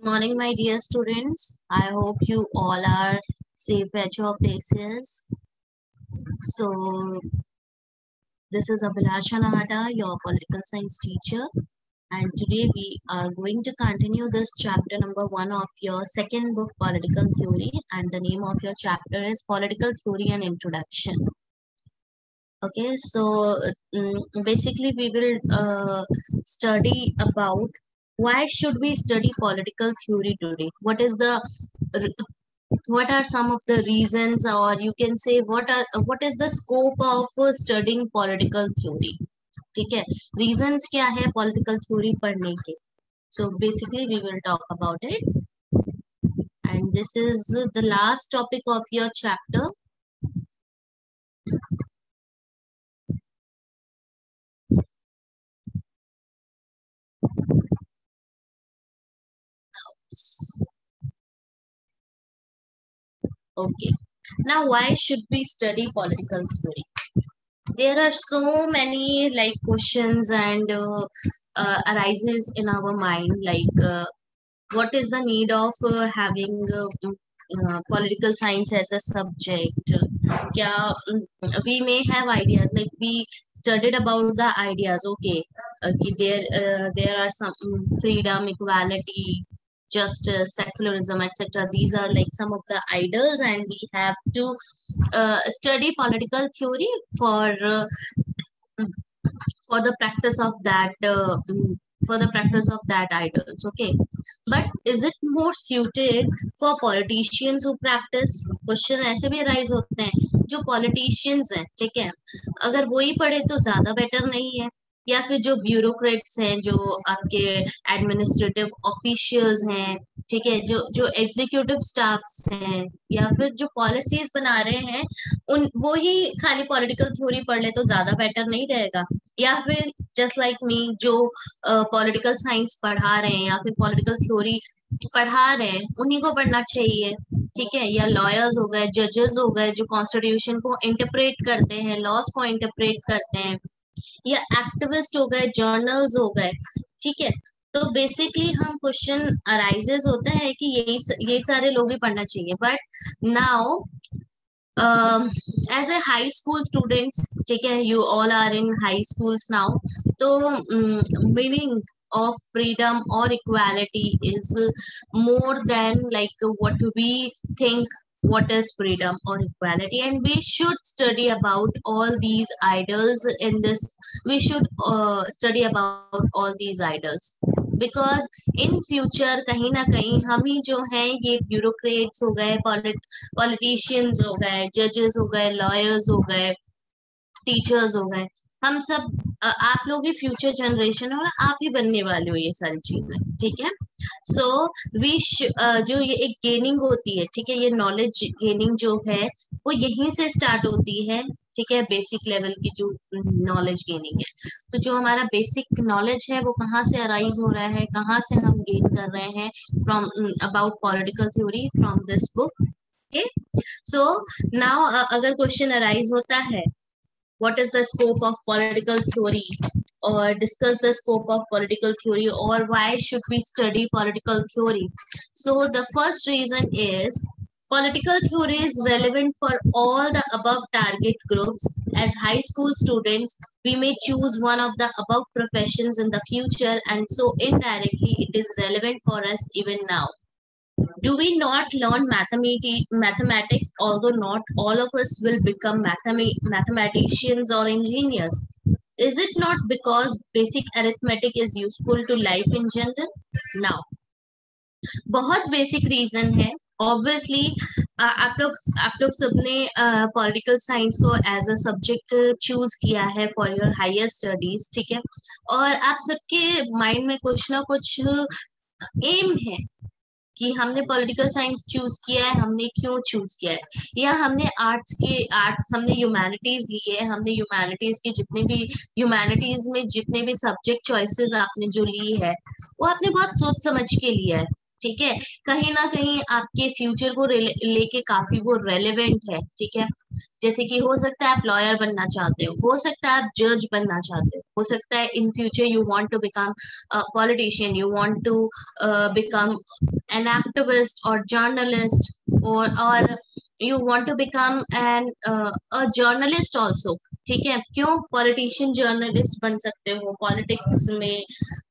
Morning, my dear students. I hope you all are safe at your places. So, this is Abhilasha Nahata, your political science teacher, and today we are going to continue this chapter number 1 of your second book, Political Theory, and the name of your chapter is Political Theory and Introduction. Okay, so basically, we will study about why should we study political theory today. What are some of the reasons, or you can say what is the scope of studying political theory. ठीक है, reasons क्या है political theory पढ़ने के. So basically we will talk about it, and this is the last topic of your chapter. Okay, now why should we study political theory? There are so many like questions and arises in our mind, like what is the need of having political science as a subject. Kya, we may have ideas, like we studied about the ideas. Okay, there are some freedom, equality, justice, secularism, etc. These are like some of the ideas, and we have to study political theory for the practice of that ideals. Okay, but is it more suited for politicians who practice? Question ऐसे भी rise होते हैं, जो politicians हैं, ठीक है, अगर वो ही पढ़े तो ज्यादा बेटर नहीं है, या फिर जो ब्यूरोक्रेट्स हैं, जो आपके एडमिनिस्ट्रेटिव ऑफिशियल्स हैं, ठीक है, जो जो एग्जीक्यूटिव स्टाफ्स हैं, या फिर जो पॉलिसीज बना रहे हैं, उन वो ही खाली पॉलिटिकल थ्योरी पढ़ ले तो ज्यादा बेटर नहीं रहेगा? या फिर जस्ट लाइक मी, जो पॉलिटिकल साइंस पढ़ा रहे हैं या फिर पॉलिटिकल थ्योरी पढ़ा रहे हैं, उन्हीं को पढ़ना चाहिए? ठीक है, या लॉयर्स हो गए, जजेस हो गए, जो कॉन्स्टिट्यूशन को इंटरप्रेट करते हैं, लॉज को इंटरप्रेट करते हैं, या एक्टिविस्ट हो गए, जर्नल्स हो गए, ठीक है। तो बेसिकली हम क्वेश्चन अराइजेस होता है कि यही सारे लोग ही पढ़ना चाहिए, but now as a high school students, ठीक है, you all are in high schools now, तो meaning of freedom or equality is more than like what we think what is freedom or equality, and we should study about all these ideals in this. We should study about all these ideals, because in future कहीं ना कहीं हम ही जो हैं, ये bureaucrats हो गए, politicians हो गए, जजेस हो गए, लॉयर्स हो गए, टीचर्स हो गए, हम सब आप लोग ही फ्यूचर जनरेशन, और आप ही बनने वाले हो ये सारी चीजें, ठीक है। सो वी जो ये एक गेनिंग होती है, ठीक है, ये नॉलेज गेनिंग जो है वो यहीं से स्टार्ट होती है, ठीक है, बेसिक लेवल की जो नॉलेज गेनिंग है। तो जो हमारा बेसिक नॉलेज है वो कहाँ से अराइज हो रहा है, कहाँ से हम गेन कर रहे हैं? From about political theory, from this book. Okay, so now अगर क्वेश्चन अराइज होता है, what is the scope of political theory, or discuss the scope of political theory, or why should we study political theory? So the first reason is political theory is relevant for all the above target groups. As high school students, we may choose one of the above professions in the future, and so indirectly it is relevant for us even now. Do we not learn mathematics, although not all of us will become mathematicians or engineers? Is it not because basic arithmetic is useful to life in general? Now, बहुत basic reason है, obviously. आप लोग सबने political science को as a subject choose किया है for your higher studies, ठीक है, और आप सबके माइंड में कुछ ना कुछ एम है कि हमने पॉलिटिकल साइंस चूज किया है, हमने क्यों चूज किया है, या हमने आर्ट्स हमने ह्यूमैनिटीज लिए है, हमने ह्यूमैनिटीज के ह्यूमैनिटीज में जितने भी सब्जेक्ट चॉइसेस आपने जो ली है, वो आपने बहुत सोच समझ के लिया है, ठीक है, कहीं ना कहीं आपके फ्यूचर को लेके काफी वो रेलेवेंट है। ठीक है, जैसे कि हो सकता है आप लॉयर बनना चाहते हो सकता है आप जज बनना चाहते हो सकता है in future you want to become politician, you want to become an activist और जर्नलिस्ट, और you want to become an a journalist also. ठीक है, क्यों पॉलिटिशियन जर्नलिस्ट बन सकते हो, पॉलिटिक्स में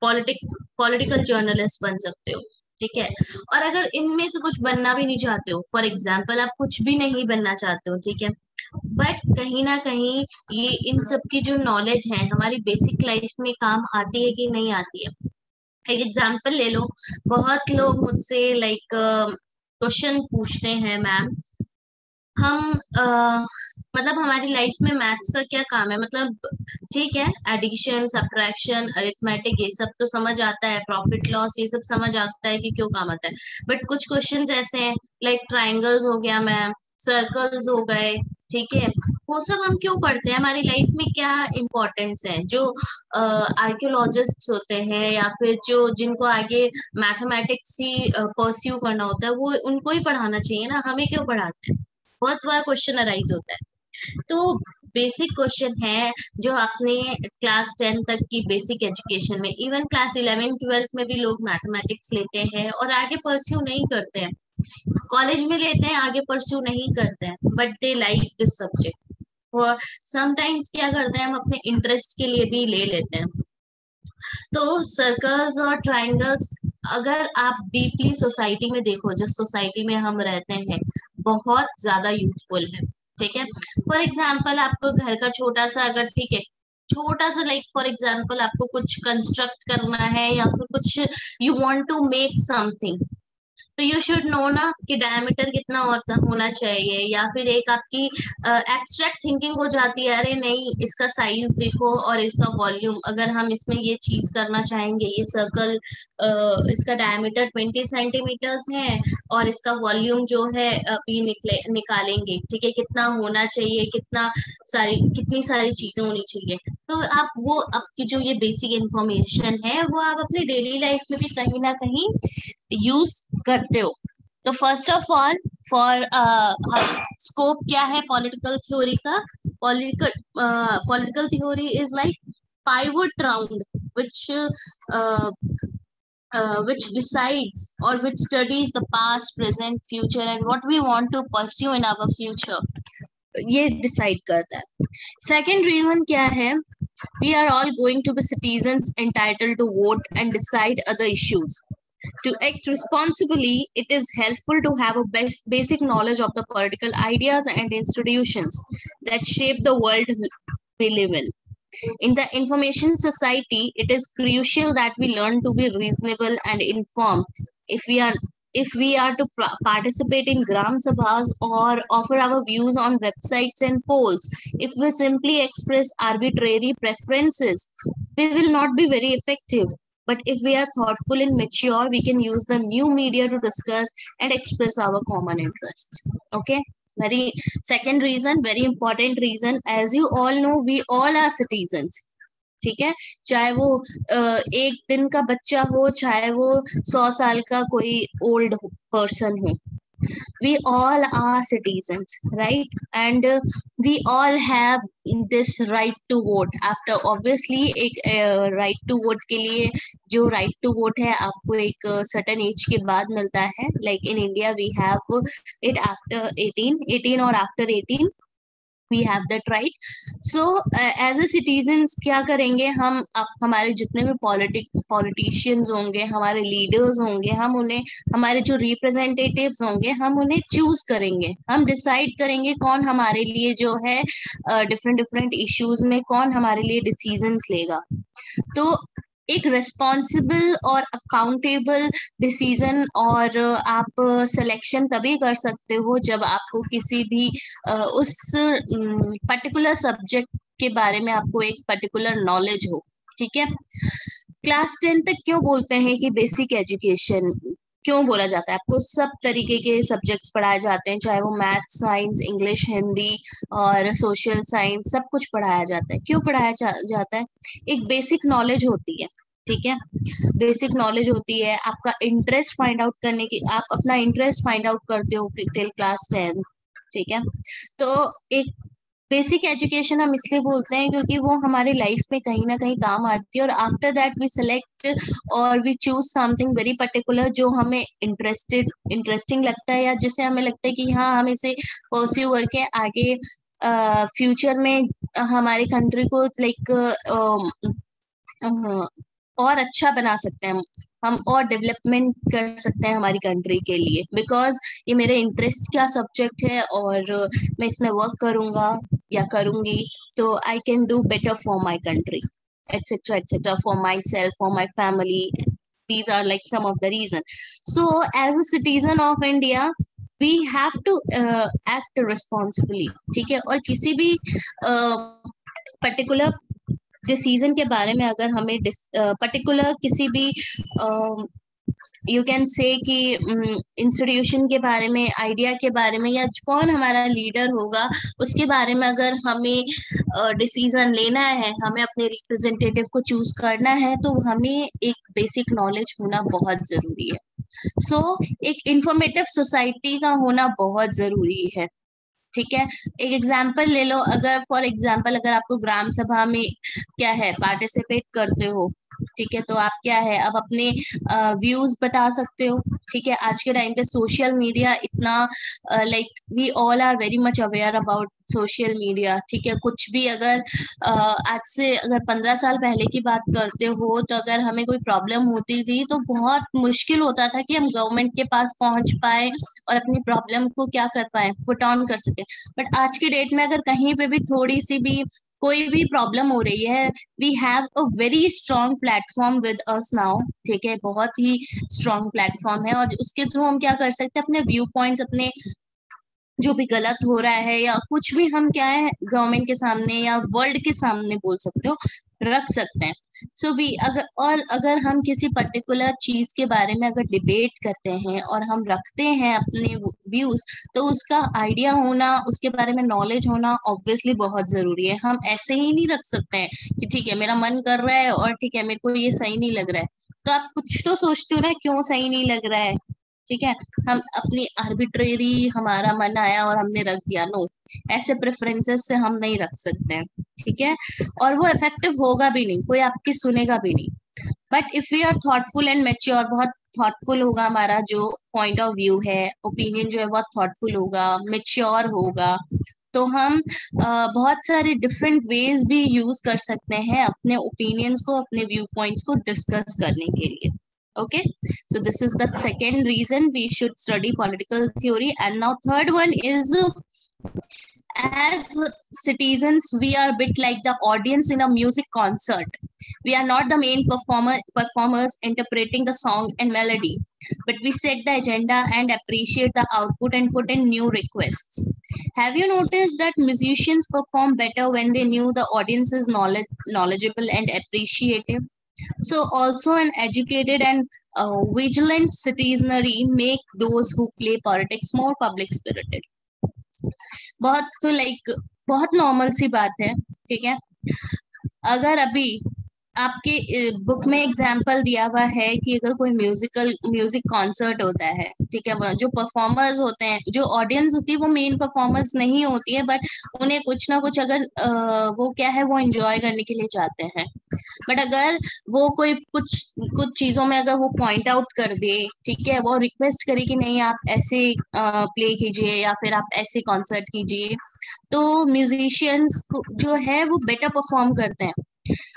पॉलिटिकल जर्नलिस्ट बन सकते हो। ठीक है, और अगर इनमें से कुछ बनना भी नहीं चाहते हो, फॉर एग्जाम्पल आप कुछ भी नहीं बनना चाहते हो, ठीक है, बट कहीं ना कहीं ये इन सब की जो नॉलेज है हमारी बेसिक लाइफ में काम आती है कि नहीं आती है। एक एग्जाम्पल ले लो, बहुत लोग मुझसे लाइक क्वेश्चन पूछते हैं, मैम हम मतलब हमारी लाइफ में मैथ्स का क्या काम है, मतलब ठीक है एडिशन सब्ट्रैक्शन अरिथमेटिक ये सब तो समझ आता है, प्रॉफिट लॉस ये सब समझ आता है कि क्यों काम आता है, बट कुछ क्वेश्चंस ऐसे हैं लाइक ट्राइंगल्स हो गया मैम, सर्कल्स हो गए, ठीक है, वो सब हम क्यों पढ़ते हैं, हमारी लाइफ में क्या इम्पोर्टेंस है। जो आर्कियोलॉजिस्ट होते हैं या फिर जो जिनको आगे मैथमेटिक्स ही परस्यू करना होता है, वो उनको ही पढ़ाना चाहिए ना, हमें क्यों पढ़ाते हैं। बहुत बार क्वेश्चन अराइज होता है। तो बेसिक क्वेश्चन है जो आपने क्लास 10 तक की बेसिक एजुकेशन में, इवन क्लास 11 12 में भी लोग मैथमेटिक्स लेते हैं और आगे परस्यू नहीं करते हैं, कॉलेज में लेते हैं आगे परस्यू नहीं करते हैं, but they like this subject. और समटाइम्स क्या करते हैं हम अपने इंटरेस्ट के लिए भी ले लेते हैं। तो सर्कल्स और ट्राइंगल्स अगर आप डीपली सोसाइटी में देखो, जिस सोसाइटी में हम रहते हैं, बहुत ज्यादा यूजफुल है। ठीक है, फॉर एग्जाम्पल आपको घर का छोटा सा अगर, ठीक है, छोटा सा लाइक फॉर एग्जाम्पल आपको कुछ कंस्ट्रक्ट करना है या फिर कुछ you want to make something, तो यू शुड नो ना कि डायमीटर कितना होना चाहिए, या फिर एक आपकी एब्स्ट्रैक्ट थिंकिंग हो जाती है, अरे नहीं इसका साइज देखो और इसका वॉल्यूम, अगर हम इसमें ये चीज करना चाहेंगे, ये सर्कल इसका डायमीटर 20 सेंटीमीटर्स है और इसका वॉल्यूम जो है अभी निकालेंगे, ठीक है, कितना होना चाहिए, कितनी सारी चीजें होनी चाहिए। तो आप वो आपकी जो ये बेसिक इंफॉर्मेशन है वो आप अपनी डेली लाइफ में भी कहीं ना कहीं यूज करते हो। तो first of all for scope क्या है पॉलिटिकल थ्योरी का, political theory is like pivot round which uh, which decides or which studies the past present future and what we want to pursue in our future, ये decide करता है। Second reason क्या है, we are all going to be citizens entitled to vote and decide other issues. To act responsibly, it is helpful to have a basic knowledge of the political ideas and institutions that shape the world we live in. In the information society, it is crucial that we learn to be reasonable and informed. If we are if we are to participate in Gram Sabhas or offer our views on websites and polls, if we simply express arbitrary preferences, we will not be very effective. But if we are thoughtful and mature, we can use the new media to discuss and express our common interests. Okay? Very second reason, very important reason, as you all know, we all are citizens. ठीक है, चाहे वो एक दिन का बच्चा हो, चाहे वो 100 साल का कोई ओल्ड पर्सन हो, we all are citizens, right? And we all have this right to vote. After obviously एक right to vote के लिए जो right to vote है आपको एक certain age के बाद मिलता है, like in India we have it after 18 or after 18 we have that right. So as a citizens क्या करेंगे हम, अब हमारे जितने भी पॉलिटिशियंस होंगे, हमारे लीडर्स होंगे, हम उन्हें, हमारे जो रिप्रेजेंटेटिव्स होंगे, हम उन्हें चूज करेंगे, हम डिसाइड करेंगे कौन हमारे लिए जो है डिफरेंट डिफरेंट इश्यूज में कौन हमारे लिए डिसीजंस लेगा। तो एक रिस्पॉन्सिबल और अकाउंटेबल डिसीजन और आप सिलेक्शन तभी कर सकते हो जब आपको किसी भी उस पर्टिकुलर सब्जेक्ट के बारे में आपको एक पर्टिकुलर नॉलेज हो। ठीक है, क्लास 10 तक क्यों बोलते हैं कि बेसिक एजुकेशन, क्यों बोला जाता है, आपको सब तरीके के सब्जेक्ट्स पढ़ाए जाते हैं, चाहे वो मैथ, साइंस, इंग्लिश, हिंदी और सोशल साइंस, सब कुछ पढ़ाया जाता है। क्यों पढ़ाया जाता है, एक बेसिक नॉलेज होती है। ठीक है, बेसिक नॉलेज होती है, आपका इंटरेस्ट फाइंड आउट करने की, आप अपना इंटरेस्ट फाइंड आउट करते हो टिल क्लास 10। ठीक है, तो एक बेसिक एजुकेशन हम इसलिए बोलते हैं क्योंकि वो हमारी लाइफ में कहीं ना कहीं काम आती है, और आफ्टर दैट वी सिलेक्ट और we choose something very particular जो हमें इंटरेस्टिंग लगता है, या जिसे हमें लगता है कि हाँ हम इसे परस्यू करके आगे फ्यूचर में हमारी कंट्री को लाइक और अच्छा बना सकते हैं, हम और डेवलपमेंट कर सकते हैं हमारी कंट्री के लिए, बिकॉज ये मेरे इंटरेस्ट का सब्जेक्ट है और मैं इसमें वर्क करूंगा या करूंगी तो I can do better for my country, etc., for myself, for my family. These are like some of the reason. So as a citizen of India, we have to act responsibly. ठीक है, और किसी भी particular decision के बारे में अगर हमें पर्टिकुलर किसी भी यू कैन से कि इंस्टीट्यूशन के बारे में, आइडिया के बारे में, या कौन हमारा लीडर होगा उसके बारे में अगर हमें डिसीजन लेना है, हमें अपने रिप्रेजेंटेटिव को चूज करना है, तो हमें एक बेसिक नॉलेज होना बहुत जरूरी है। सो एक इंफॉर्मेटिव सोसाइटी का होना बहुत जरूरी है। ठीक है, एक एग्जाम्पल ले लो, अगर फॉर एग्जाम्पल अगर आपको ग्राम सभा में क्या है पार्टिसिपेट करते हो, ठीक है, तो आप क्या है अब अपने व्यूज बता सकते हो। ठीक है, आज के टाइम पे सोशल मीडिया इतना like we all are very much aware about social media. ठीक है, कुछ भी अगर आज से अगर 15 साल पहले की बात करते हो, तो अगर हमें कोई प्रॉब्लम होती थी तो बहुत मुश्किल होता था कि हम गवर्नमेंट के पास पहुंच पाए और अपनी प्रॉब्लम को क्या कर पाए, पुट ऑन कर सके। बट आज के डेट में अगर कहीं पे भी थोड़ी सी भी कोई भी प्रॉब्लम हो रही है, we have a very strong platform with us now. ठीक है, बहुत ही स्ट्रॉन्ग प्लेटफॉर्म है, और उसके थ्रू हम क्या कर सकते हैं, अपने व्यू पॉइंट्स, अपने जो भी गलत हो रहा है या कुछ भी हम क्या है गवर्नमेंट के सामने या वर्ल्ड के सामने बोल सकते हो, रख सकते हैं। सो वी अगर और अगर हम किसी पर्टिकुलर चीज के बारे में अगर डिबेट करते हैं और हम रखते हैं अपने व्यूज, तो उसका आइडिया होना, उसके बारे में नॉलेज होना ऑब्वियसली बहुत जरूरी है। हम ऐसे ही नहीं रख सकते हैं कि ठीक है मेरा मन कर रहा है और ठीक है मेरे को ये सही नहीं लग रहा है, तो आप कुछ तो सोचते हो ना क्यों सही नहीं लग रहा है। ठीक है, हम अपनी आर्बिट्रेरी हमारा मन आया और हमने रख दिया, नो, ऐसे प्रेफरेंसेस से हम नहीं रख सकते हैं। ठीक है, और वो इफेक्टिव होगा भी नहीं, कोई आपकी सुनेगा भी नहीं। But if we are thoughtful and mature, बहुत थॉटफुल होगा हमारा जो पॉइंट ऑफ व्यू है, ओपिनियन जो है बहुत थॉटफुल होगा, मेच्योर होगा, तो हम बहुत सारे डिफरेंट वेज भी यूज कर सकते हैं अपने ओपिनियंस को, अपने व्यू पॉइंट्स को डिस्कस करने के लिए। Okay, so this is the second reason we should study political theory. And now third one is, as citizens we are a bit like the audience in a music concert. We are not the main performers interpreting the song and melody, but we set the agenda and appreciate the output and put in new requests. Have you noticed that musicians perform better when they knew the audience is knowledgeable and appreciative? So also an educated and vigilant citizenry make those who play politics more public spirited. बहुत तो like बहुत normal सी बात है। ठीक है, अगर अभी आपके बुक में एग्जाम्पल दिया हुआ है कि अगर कोई म्यूजिक कॉन्सर्ट होता है, ठीक है, जो परफॉर्मर्स होते हैं, जो ऑडियंस होती है वो मेन परफॉर्मर्स नहीं होती है, बट उन्हें कुछ ना कुछ अगर वो क्या है वो एंजॉय करने के लिए चाहते हैं। बट अगर वो कोई कुछ कुछ चीजों में अगर वो पॉइंट आउट कर दे, ठीक है, वो रिक्वेस्ट करे कि नहीं आप ऐसे प्ले कीजिए या फिर आप ऐसे कॉन्सर्ट कीजिए, तो म्यूजिशियंस जो है वो बेटर परफॉर्म करते हैं।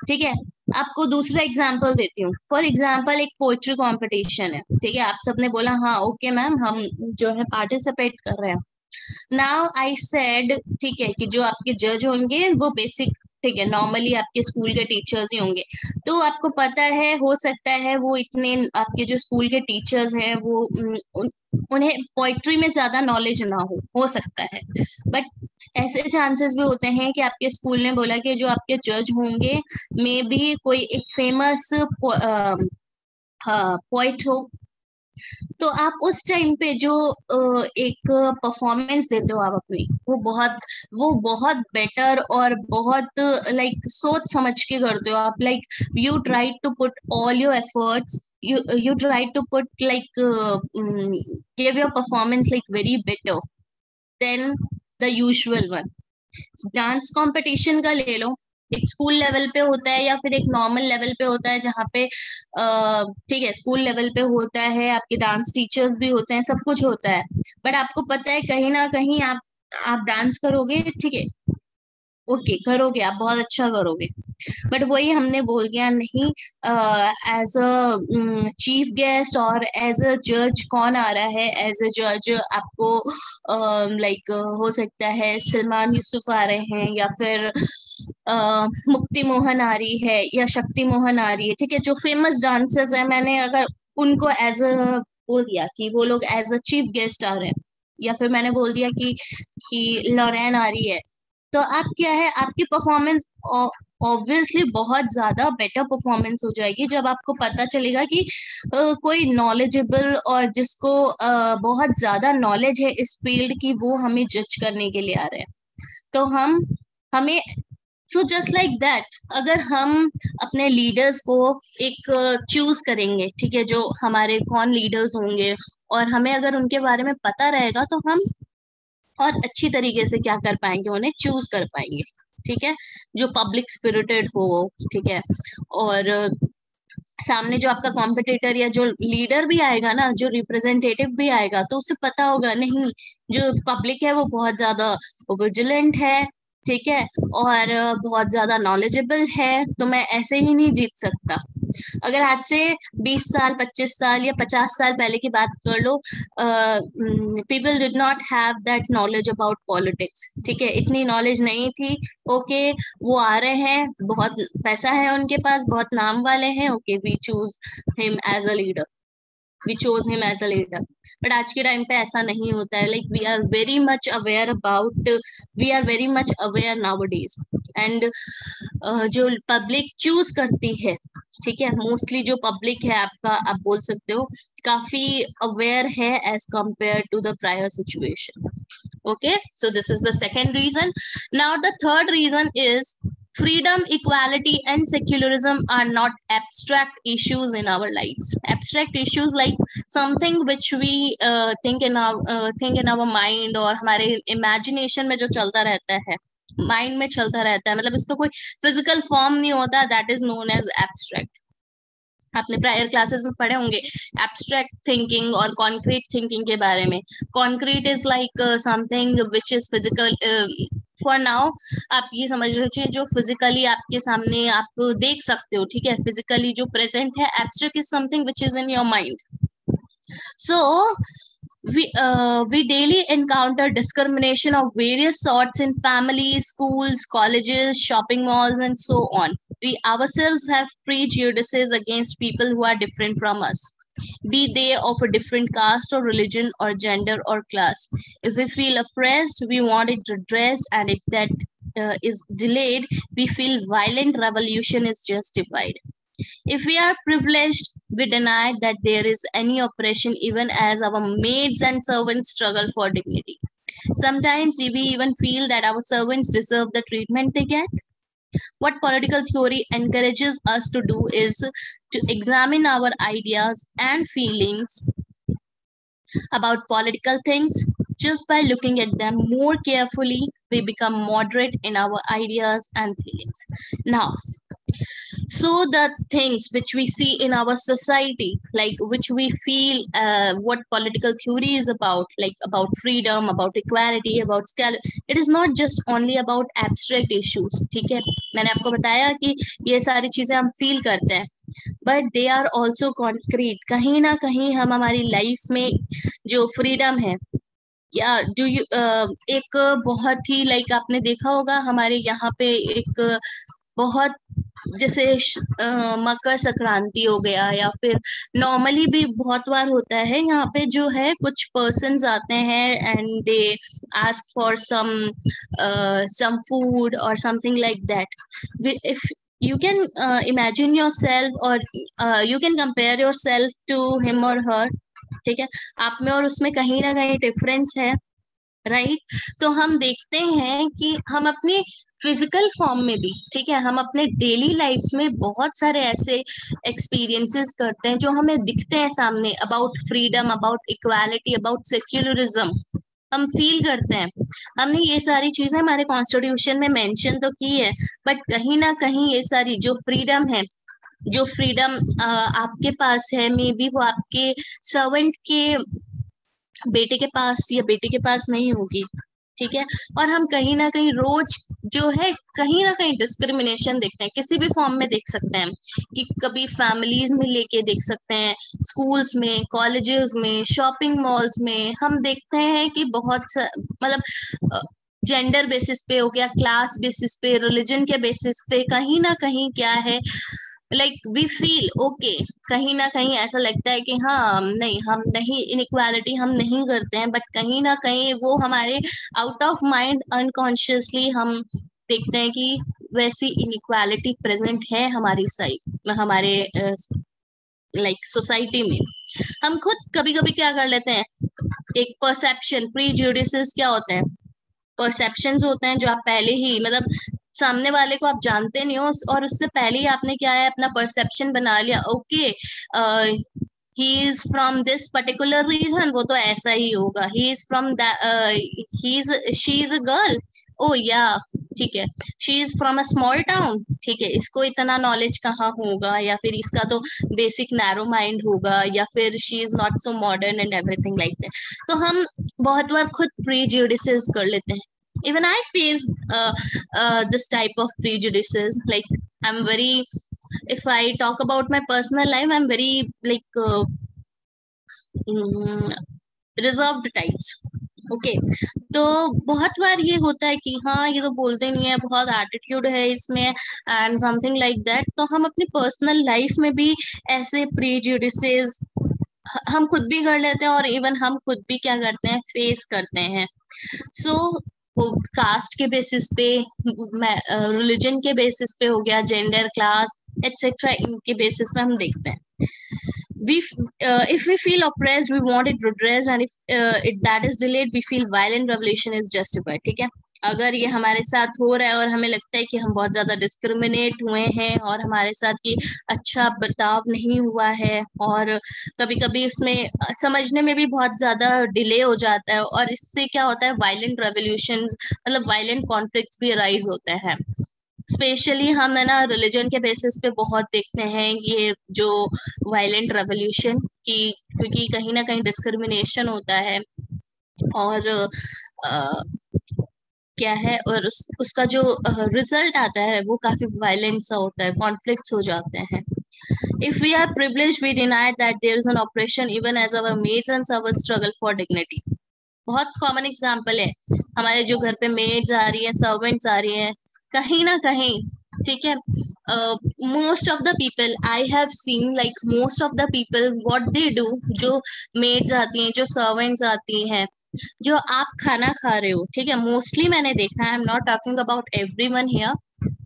ठीक है, आपको दूसरा एग्जाम्पल देती हूँ। फॉर एग्जाम्पल एक पोइट्री कंपटीशन है, ठीक है, आप सबने बोला हाँ ओके मैम हम जो है पार्टिसिपेट कर रहे हैं। नाउ आई सेड, ठीक है, कि जो आपके जज होंगे वो बेसिक, ठीक है, नॉर्मली आपके स्कूल के टीचर्स ही होंगे। तो आपको पता है, हो सकता है वो इतने आपके जो स्कूल के टीचर्स हैं वो उन्हें पोइट्री में ज्यादा नॉलेज ना हो सकता है। बट ऐसे चांसेस भी होते हैं कि आपके स्कूल ने बोला कि जो आपके जज होंगे मे बी कोई एक फेमस पोइट हो, तो आप उस टाइम पे जो एक परफॉर्मेंस देते हो आप अपनी, वो बहुत बेटर और बहुत लाइक सोच समझ के करते हो आप, like you try to put all your efforts, you try to put like give your performance like very better than the usual one. Dance competition का ले लो, एक स्कूल लेवल पे होता है या फिर एक नॉर्मल लेवल पे होता है, जहाँ पे ठीक है स्कूल लेवल पे होता है, आपके डांस टीचर्स भी होते हैं, सब कुछ होता है, बट आपको पता है कहीं ना कहीं आप डांस करोगे, ठीक है, ओके करोगे, आप बहुत अच्छा करोगे, बट वही हमने बोल दिया नहीं, एज अ चीफ गेस्ट और एज अ जज कौन आ रहा है, एज अ जज आपको लाइक हो सकता है सलमान यूसुफ आ रहे हैं, या फिर मुक्ति मोहन आ रही है, या शक्ति मोहन आ रही है, ठीक है, जो फेमस डांसर्स है, मैंने अगर उनको एज अ बोल दिया कि वो लोग एज अ चीफ गेस्ट आ रहे हैं, या फिर मैंने बोल दिया कि लॉरेन आ रही है, तो आप क्या है, आपकी परफॉर्मेंस ऑब्वियसली बहुत ज्यादा बेटर परफॉर्मेंस हो जाएगी, जब आपको पता चलेगा कि कोई नॉलेजेबल और जिसको बहुत ज्यादा नॉलेज है इस फील्ड की, वो हमें जज करने के लिए आ रहे हैं। तो हमें सो जस्ट लाइक दैट, अगर हम अपने लीडर्स को एक चूज करेंगे, ठीक है, जो हमारे कौन लीडर्स होंगे, और हमें अगर उनके बारे में पता रहेगा, तो हम और अच्छी तरीके से क्या कर पाएंगे, उन्हें चूज कर पाएंगे, ठीक है, जो पब्लिक स्पिरिटेड हो, ठीक है, और सामने जो आपका कॉम्पिटिटर या जो लीडर भी आएगा ना, जो रिप्रेजेंटेटिव भी आएगा, तो उसे पता होगा नहीं, जो पब्लिक है वो बहुत ज्यादा विजिलेंट है, ठीक है, और बहुत ज्यादा नॉलेजेबल है, तो मैं ऐसे ही नहीं जीत सकता। अगर आज से 20 साल 25 साल या 50 साल पहले की बात कर लो, people did not have that knowledge about politics, ठीक है, इतनी नॉलेज नहीं थी, ओके, वो आ रहे हैं, बहुत पैसा है उनके पास, बहुत नाम वाले हैं, okay we choose him as a leader, we chose him as a leader, but आज के टाइम पे ऐसा नहीं होता है, like we are very much aware nowadays, and जो पब्लिक चूज करती है, ठीक है, मोस्टली जो पब्लिक है आपका, आप बोल सकते हो काफी अवेयर है as compare to the prior situation. Okay, so this is the second reason. Now the third reason is freedom, equality and secularism are not abstract issues in our lives. Abstract issues like something which we think in our mind, और हमारे imagination में जो चलता रहता है, mind में चलता रहता है, मतलब इसका कोई फिजिकल फॉर्म नहीं होता, that is known as abstract. आपने प्रायर क्लासेस में पढ़े होंगे एब्स्ट्रैक्ट थिंकिंग और कॉन्क्रीट थिंकिंग के बारे में। Concrete is like something which is physical, for now आप ये समझ लीजिए जो फिजिकली आपके सामने आप देख सकते हो, ठीक है, फिजिकली जो प्रेजेंट है। Abstract is something which is in your mind. So we daily encounter discrimination of various sorts in families, schools, colleges, shopping malls, and so on. We ourselves have prejudices against people who are different from us, be they of a different caste or religion or gender or class. If we feel oppressed, we want it redressed, and if that is delayed, we feel violent revolution is justified. If we are privileged, we deny that there is any oppression, even as our maids and servants struggle for dignity. Sometimes we even feel that our servants deserve the treatment they get. What political theory encourages us to do is to examine our ideas and feelings about political things. Just by looking at them more carefully, we become moderate in our ideas and feelings. Now, so the things which we see in our society, like which we feel what political theory is about, like about freedom, about equality, about scale, it is not just only about abstract issues, ठीक है, मैंने आपको बताया कि ये सारी चीजें हम फील करते हैं, but they are also concrete. कहीं ना कहीं हम हमारी लाइफ में जो फ्रीडम है, क्या डू यू एक बहुत ही लाइक आपने देखा होगा हमारे यहाँ पे एक बहुत जैसे मकर संक्रांति हो गया, या फिर नॉर्मली भी बहुत बार होता है यहाँ पे, जो है कुछ पर्सन्स आते हैं and they ask for some food और something like that. If you can imagine yourself, or you can compare yourself to him or her, ठीक है, आप में और उसमें कहीं ना कहीं डिफरेंस है, राइट। तो हम देखते हैं कि हम अपनी फिजिकल फॉर्म में भी, ठीक है, हम अपने डेली लाइफ में बहुत सारे ऐसे एक्सपीरियंसेस करते हैं जो हमें दिखते हैं सामने, about freedom, about equality, about secularism, हम फील करते हैं। हमने ये सारी चीजें हमारे कॉन्स्टिट्यूशन में मेंशन तो की है, बट कहीं ना कहीं ये सारी जो फ्रीडम है, जो फ्रीडम आपके पास है, मे बी वो आपके सर्वेंट के बेटे के पास या बेटी के पास नहीं होगी, ठीक है। और हम कहीं ना कहीं रोज जो है कहीं ना कहीं डिस्क्रिमिनेशन देखते हैं, किसी भी फॉर्म में देख सकते हैं, कि कभी फैमिलीज में लेके देख सकते हैं, स्कूल्स में, कॉलेजेस में, शॉपिंग मॉल्स में, हम देखते हैं कि मतलब जेंडर बेसिस पे हो गया, क्लास बेसिस पे, रिलीजन के बेसिस पे, कहीं ना कहीं क्या है, लाइक वी फील ओके, कहीं ना कहीं ऐसा लगता है कि हाँ नहीं, हम नहीं, इनइक्वालिटी हम नहीं करते हैं, बट कहीं ना कहीं वो हमारे आउट ऑफ माइंड अनकॉन्शियसली हम देखते हैं कि वैसी इनइक्वालिटी प्रेजेंट है हमारी साइड, हमारे लाइक सोसाइटी में। हम खुद कभी कभी क्या कर लेते हैं, एक परसेप्शन, प्रीजुडिसेस क्या होते हैं, परसेप्शंस होते हैं जो आप पहले ही, मतलब सामने वाले को आप जानते नहीं हो, और उससे पहले ही आपने क्या है, अपना परसेप्शन बना लिया, okay he is from this particular region, वो तो ऐसा ही होगा, he is from he is, she is a girl, oh yeah ठीक है, she is from a small town, ठीक है, इसको इतना नॉलेज कहाँ होगा, या फिर इसका तो बेसिक नैरो माइंड होगा, या फिर she is not so modern and everything like that. तो हम बहुत बार खुद प्रीजुडिसेस कर लेते हैं। Even I faced this type of prejudices. Like I'm very, if I talk about my personal life, I'm very like reserved types. Okay, तो बहुत बार ये होता है कि हाँ ये तो बोलते नहीं है, बहुत एटीट्यूड है इसमें एंड समथिंग लाइक दैट, तो हम अपनी पर्सनल लाइफ में भी ऐसे प्रीजुडिसेस हम खुद भी कर लेते हैं, और इवन हम खुद भी क्या करते हैं, फेस करते हैं। सो कास्ट के बेसिस पे, रिलीजन के बेसिस पे हो गया, जेंडर, क्लास एटसेट्रा, इनके बेसिस पे हम देखते हैं। we if we feel oppressed, we want it redressed, and if that is delayed, we feel violent revolution is justified, ठीक है। अगर ये हमारे साथ हो रहा है और हमें लगता है कि हम बहुत ज्यादा डिस्क्रिमिनेट हुए हैं और हमारे साथ ये अच्छा बर्ताव नहीं हुआ है, और कभी कभी उसमें समझने में भी बहुत ज्यादा डिले हो जाता है, और इससे क्या होता है, वायलेंट रेवोल्यूशंस, मतलब वायलेंट कॉन्फ्लिक्ट्स भी अराइज होते हैं। स्पेशली हम है ना रिलीजन के बेसिस पे बहुत देखते हैं ये जो वायलेंट रेवोल्यूशन की, क्योंकि कहीं ना कहीं डिस्क्रिमिनेशन होता है, और क्या है, और उसका जो रिजल्ट आता है वो काफी वायलेंट सा होता है, कॉन्फ्लिक्ट्स हो जाते हैं। If we are privileged, we deny that there is an oppression even as our maids and servants struggle for dignity. बहुत कॉमन एग्जाम्पल है, हमारे जो घर पे मेड्स आ रही है, सर्वेंट्स आ रही हैं, कहीं ना कहीं, ठीक है, most of the people I have seen, like most of the people what they do, जो मेड्स आती हैं, जो सर्वेंट्स आती हैं, जो आप खाना खा रहे हो, ठीक है, मोस्टली मैंने देखा है, I am not talking about everyone here,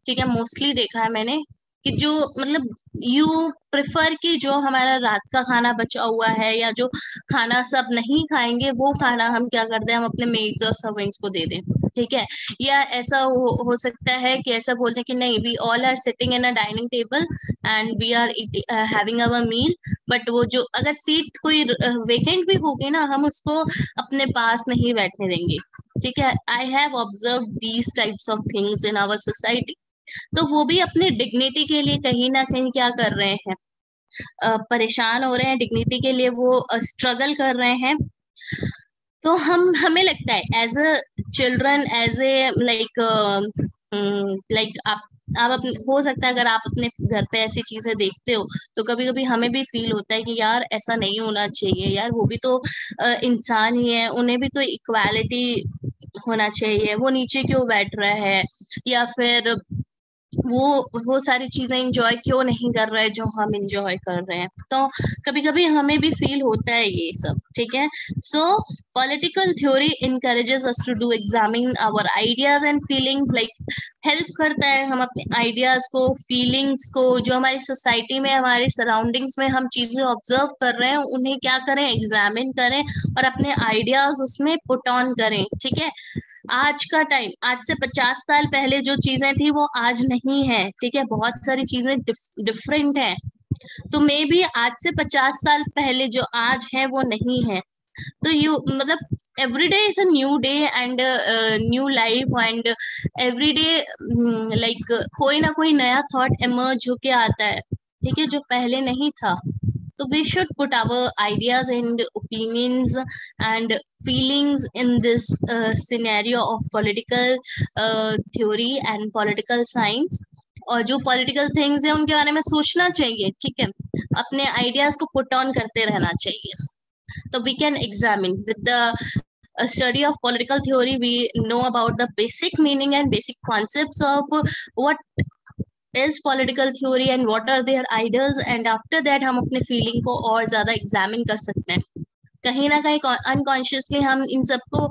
ठीक है, मोस्टली देखा है मैंने कि जो मतलब यू प्रेफर कि जो हमारा रात का खाना बचा हुआ है, या जो खाना सब नहीं खाएंगे, वो खाना हम क्या करते हैं, हम अपने मेड्स और सर्वेंट्स को दे दें, ठीक है। या ऐसा हो सकता है कि ऐसा बोलते हैं कि नहीं, we all are sitting in a dining table and we are having our meal, but वो जो अगर सीट कोई वेकेंट भी होगी ना, हम उसको अपने पास नहीं बैठने देंगे, ठीक है। I have observe these types of things in our society. तो वो भी अपनी डिग्निटी के लिए कहीं ना कहीं क्या कर रहे हैं, परेशान हो रहे हैं, डिग्निटी के लिए वो स्ट्रगल कर रहे हैं। तो हमें लगता है as a children, as a like like आप अपने, हो सकता है अगर आप अपने घर पे ऐसी चीजें देखते हो, तो कभी कभी हमें भी फील होता है कि यार ऐसा नहीं होना चाहिए, यार वो भी तो इंसान ही है, उन्हें भी तो इक्वालिटी होना चाहिए, वो नीचे क्यों बैठ रहा है, या फिर वो सारी चीजें इंजॉय क्यों नहीं कर रहे जो हम इंजॉय कर रहे हैं। तो कभी कभी हमें भी फील होता है ये सब, ठीक है। So political theory encourages us to do examine our ideas and feelings, like help करता है हम अपने आइडियाज को, फीलिंग्स को, जो हमारी सोसाइटी में, हमारे सराउंडिंग्स में हम चीजें ऑब्जर्व कर रहे हैं, उन्हें क्या करें, एग्जामिन करें और अपने आइडियाज उसमें पुट ऑन करें, ठीक है। आज का टाइम, आज से 50 साल पहले जो चीजें थी वो आज नहीं है, ठीक है। बहुत सारी चीजें डिफरेंट है। तो मे बी आज से 50 साल पहले जो आज है वो नहीं है। तो यू मतलब every day is a new day and new life, and every day like कोई ना कोई नया थॉट इमर्ज होके आता है, ठीक है, जो पहले नहीं था। So we should put our ideas and opinions and feelings in this scenario of political theory and political science। और जो पॉलिटिकल थिंग्स है उनके बारे में सोचना चाहिए, ठीक है, अपने आइडियाज को पुट ऑन करते रहना चाहिए। तो we can examine with the study of political theory, we know about the basic meaning and basic concepts of what is political theory and what are their ideals, and after that हम अपने feeling को और ज्यादा examine कर सकते हैं। कहीं ना कहीं अनकॉन्शियसली हम इन सबको,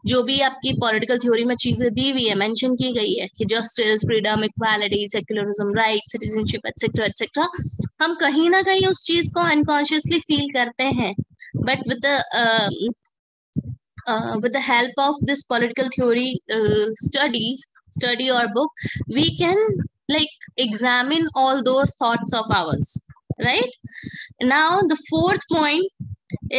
जो भी आपकी पॉलिटिकल थ्योरी में चीजें दी हुई है, मेंशन की गई है कि justice, freedom, equality, secularism, right, citizenship, etcetera etcetera, हम कहीं ना कहीं उस चीज को अनकॉन्शियसली फील करते हैं। But with the help of this political theory study or book, we can like examine all those thoughts of ours, right? Now the fourth point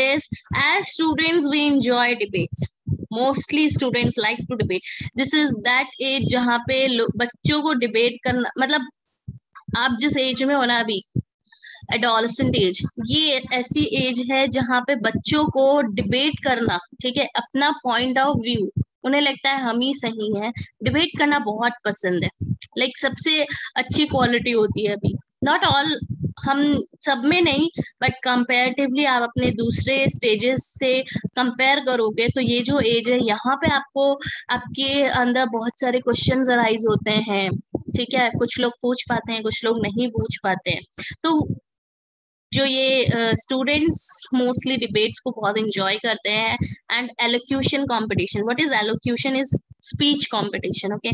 is, as students we enjoy debates. Mostly students like to debate. This is that age जहाँ पे बच्चों को debate करना, मतलब आप जिस as में हो ना अभी, एडोलसेंट एज, ये ऐसी एज है जहाँ पे बच्चों को डिबेट करना, ठीक है, अपना पॉइंट ऑफ व्यू, उन्हें लगता है हम ही सही है, डिबेट करना बहुत पसंद है। लाइक सबसे अच्छी क्वालिटी होती है अभी, नॉट ऑल, हम सब में नहीं, बट कंपेरेटिवली आप अपने दूसरे स्टेजेस से कंपेयर करोगे तो ये जो एज है, यहाँ पे आपको आपके अंदर बहुत सारे क्वेश्चंस अराइज होते हैं, ठीक है। कुछ लोग पूछ पाते हैं, कुछ लोग नहीं पूछ पाते हैं। तो जो ये स्टूडेंट्स मोस्टली डिबेट्स को बहुत एंजॉय करते हैं। And elocution competition, what is elocution, is speech competition, okay.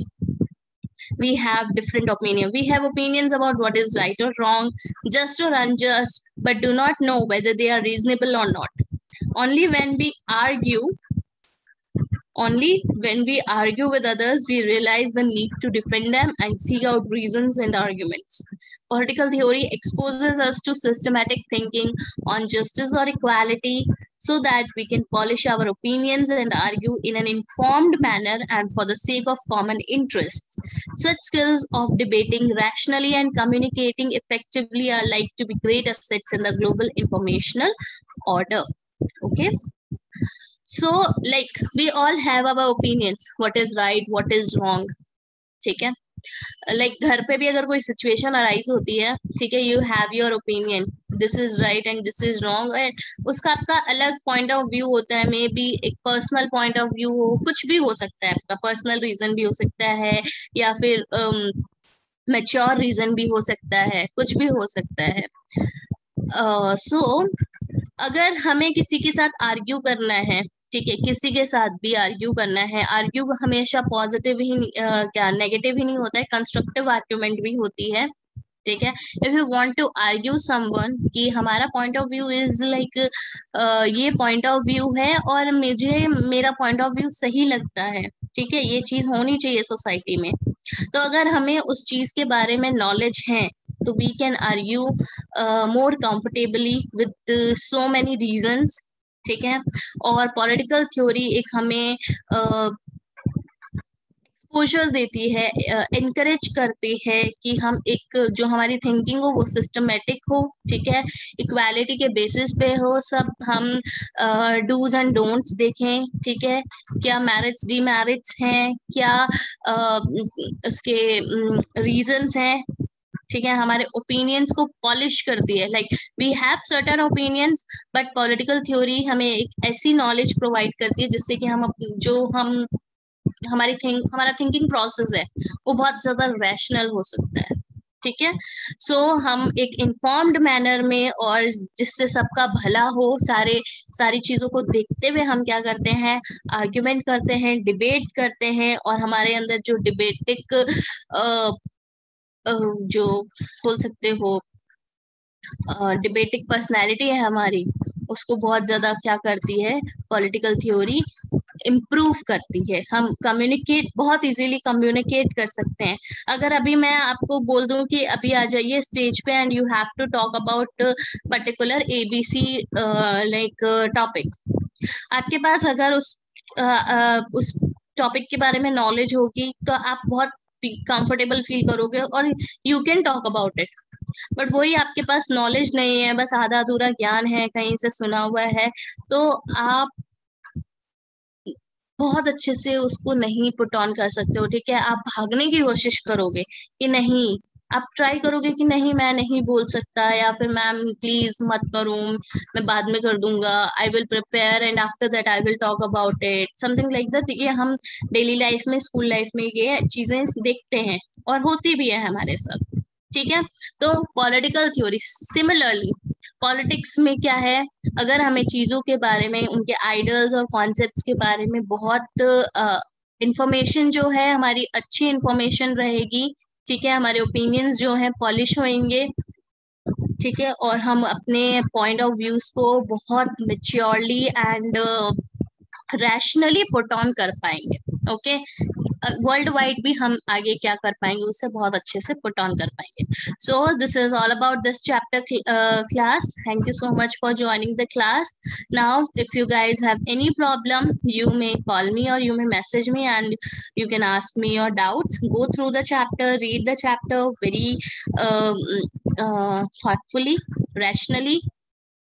We have different opinion, we have opinions about what is right or wrong, just or unjust, but do not know whether they are reasonable or not. only when we argue Only when we argue with others, we realize the need to defend them and seek out reasons and arguments. Political theory exposes us to systematic thinking on justice or equality so that we can polish our opinions and argue in an informed manner and for the sake of common interests. Such skills of debating rationally and communicating effectively are like to be great assets in the global informational order. Okay. So like we all have our opinions, what is right, what is wrong, ठीक है। Like घर पे भी अगर कोई situation arise होती है, ठीक है, you have your opinion, this is right and this is wrong, and उसका आपका अलग पॉइंट ऑफ व्यू होता है, मे बी एक पर्सनल पॉइंट ऑफ व्यू हो, कुछ भी हो सकता है, आपका पर्सनल रीजन भी हो सकता है, या फिर मैच्योर रीजन भी हो सकता है, कुछ भी हो सकता है। सो अगर हमें किसी के साथ आर्ग्यू करना है, ठीक है, किसी के साथ भी आर्ग्यू करना है, आर्ग्यू हमेशा पॉजिटिव ही क्या नेगेटिव ही नहीं होता है, कंस्ट्रक्टिव आर्ग्यूमेंट भी होती है, ठीक है। If you want to argue someone कि हमारा point of view is like ये पॉइंट ऑफ व्यू है और मुझे मेरा पॉइंट ऑफ व्यू सही लगता है, ठीक है, ये चीज होनी चाहिए सोसाइटी में, तो अगर हमें उस चीज के बारे में नॉलेज है तो we can argue more comfortably with so many reasons, ठीक है। और पॉलिटिकल थ्योरी एक हमें एक्सपोजर देती है, एनकरेज करती है कि हम एक जो हमारी थिंकिंग हो वो सिस्टमेटिक हो, ठीक है, इक्वालिटी के बेसिस पे हो, सब हम डूज एंड डोंट्स देखें, ठीक है, क्या मैरिट्स डीमेरिट्स हैं, क्या उसके रीजंस हैं, ठीक है, हमारे ओपिनियंस को पॉलिश करती है। Like we have certain opinions, but political theory हमें एक ऐसी नॉलेज प्रोवाइड करती है जिससे कि हम जो हम हमारा थिंकिंग प्रोसेस है वो बहुत ज्यादा रैशनल हो सकता है। ठीक है। सो हम एक इन्फॉर्म्ड मैनर में और जिससे सबका भला हो, सारी चीजों को देखते हुए हम क्या करते हैं, आर्ग्यूमेंट करते हैं, डिबेट करते हैं, और हमारे अंदर जो डिबेटिक जो बोल सकते हो डिबेटिक पर्सनैलिटी है हमारी, उसको बहुत ज्यादा क्या करती है, पॉलिटिकल थ्योरी इम्प्रूव करती है। हम कम्युनिकेट बहुत इजीली कम्युनिकेट कर सकते हैं। अगर अभी मैं आपको बोल दूं कि अभी आ जाइए स्टेज पे and you have to talk about particular ABC like topic, आपके पास अगर उस टॉपिक के बारे में नॉलेज होगी तो आप बहुत कंफर्टेबल फील करोगे और you can talk about it. But वही आपके पास नॉलेज नहीं है, बस आधा अधूरा ज्ञान है, कहीं से सुना हुआ है, तो आप बहुत अच्छे से उसको नहीं पुट ऑन कर सकते हो। ठीक है, आप भागने की कोशिश करोगे कि नहीं, आप ट्राई करोगे कि नहीं मैं नहीं बोल सकता, या फिर मैम प्लीज मत करो, मैं बाद में कर दूंगा, I will prepare and after that I will talk about it, something like that. ये हम डेली लाइफ में, स्कूल लाइफ में ये चीजें देखते हैं और होती भी है हमारे साथ। ठीक है। तो पॉलिटिकल थ्योरी सिमिलरली, पॉलिटिक्स में क्या है, अगर हमें चीजों के बारे में, उनके आइडियल्स और कॉन्सेप्ट्स के बारे में बहुत इंफॉर्मेशन जो है हमारी अच्छी इंफॉर्मेशन रहेगी, ठीक है, हमारे ओपिनियंस जो हैं पॉलिश होंगे, ठीक है, और हम अपने पॉइंट ऑफ व्यूज को बहुत maturely and rationally put on कर पाएंगे। ओके, वर्ल्ड वाइड भी हम आगे क्या कर पाएंगे, उसे बहुत अच्छे से पुट ऑन कर पाएंगे। So this is all about this chapter class. Thank you so much for joining the class. Now if you guys have any problem, you may call me or you may message me and you can ask me your doubts. Go through the chapter, read the chapter very thoughtfully, rationally,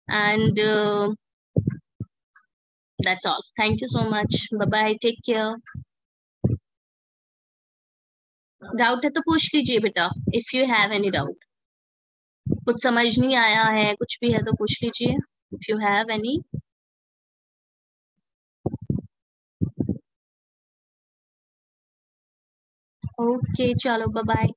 and that's all. Thank you so much. Bye bye. Take care. Doubt है तो पूछ लीजिए बेटा, if you have any doubt. कुछ समझ नहीं आया है, कुछ भी है तो पूछ लीजिए, if you have any. Okay, चलो बाय बाय।